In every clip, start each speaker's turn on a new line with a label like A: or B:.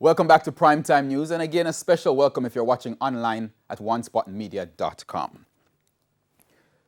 A: Welcome back to Primetime News, and again a special welcome if you're watching online at onespotmedia.com.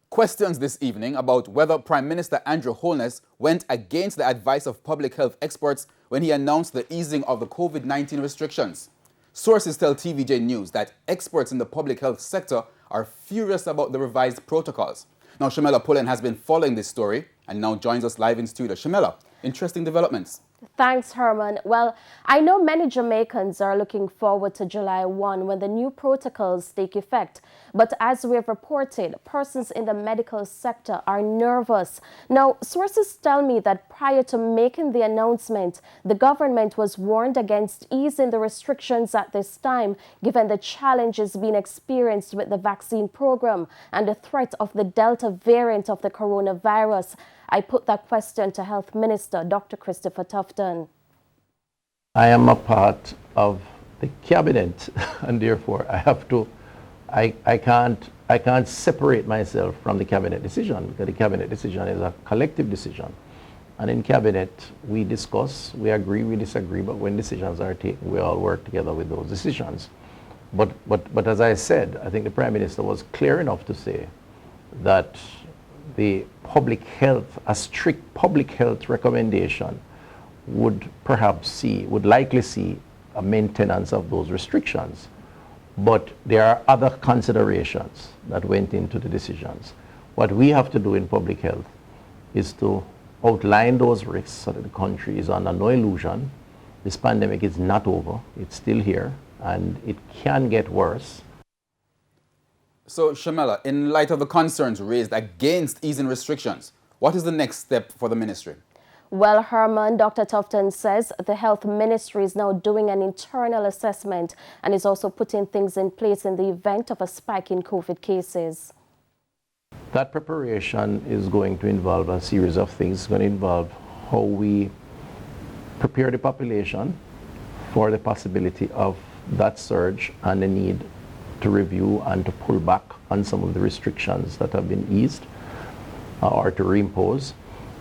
A: Questions this evening about whether Prime Minister Andrew Holness went against the advice of public health experts when he announced the easing of the COVID-19 restrictions. Sources tell TVJ News that experts in the public health sector are furious about the revised protocols. Now, Shamela Pullen has been following this story and now joins us live in studio. Shamela, interesting developments.
B: Thanks, Herman. Well, I know many Jamaicans are looking forward to July 1 when the new protocols take effect. But as we have reported, persons in the medical sector are nervous. Now, sources tell me that prior to making the announcement, the government was warned against easing the restrictions at this time, given the challenges being experienced with the vaccine program and the threat of the Delta variant of the coronavirus. I put that question to Health Minister Dr. Christopher Tufton.
C: I am a part of the cabinet, and therefore I can't separate myself from the cabinet decision, because the cabinet decision is a collective decision. And in cabinet, we discuss, we agree, we disagree, but when decisions are taken, we all work together with those decisions. But as I said, I think the Prime Minister was clear enough to say that the public health, a strict public health recommendation would likely see a maintenance of those restrictions. But there are other considerations that went into the decisions. What we have to do in public health is to outline those risks so that the country is under no illusion. This pandemic is not over, it's still here, and it can get worse.
A: So, Shamela, in light of the concerns raised against easing restrictions, what is the next step for the ministry?
B: Well, Herman, Dr. Tufton says the health ministry is now doing an internal assessment and is also putting things in place in the event of a spike in COVID cases.
C: That preparation is going to involve a series of things. It's going to involve how we prepare the population for the possibility of that surge and the need to review and to pull back on some of the restrictions that have been eased or to reimpose.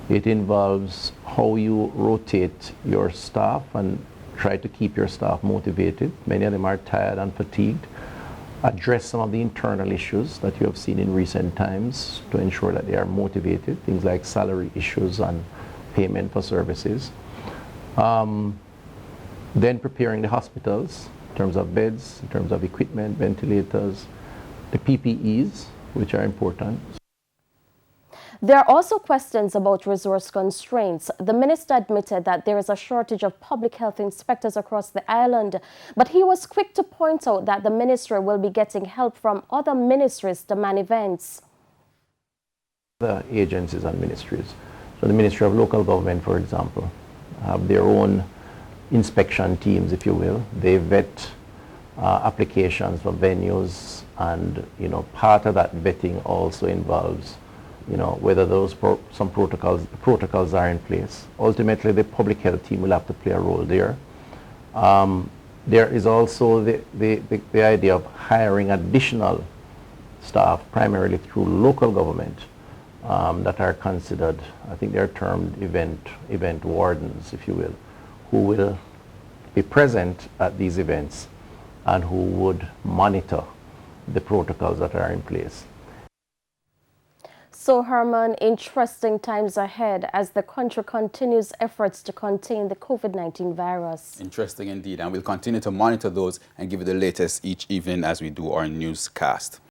C: It involves how you rotate your staff and try to keep your staff motivated. Many of them are tired and fatigued. Address some of the internal issues that you have seen in recent times to ensure that they are motivated, things like salary issues and payment for services. Then preparing the hospitals in terms of beds, in terms of equipment, ventilators, the PPEs, which are important.
B: There are also questions about resource constraints. The minister admitted that there is a shortage of public health inspectors across the island, but he was quick to point out that the ministry will be getting help from other ministries to man events.
C: The agencies and ministries. So the Ministry of Local Government, for example, have their own inspection teams, if you will. They vet applications for venues, and part of that vetting also involves whether those some protocols are in place. Ultimately, the public health team will have to play a role there. There is also the idea of hiring additional staff, primarily through local government, that are considered, I think they're termed event wardens, if you will, who will be present at these events and who would monitor the protocols that are in place.
B: So, Herman, interesting times ahead as the country continues efforts to contain the COVID-19 virus.
A: Interesting indeed, and we'll continue to monitor those and give you the latest each evening as we do our newscast.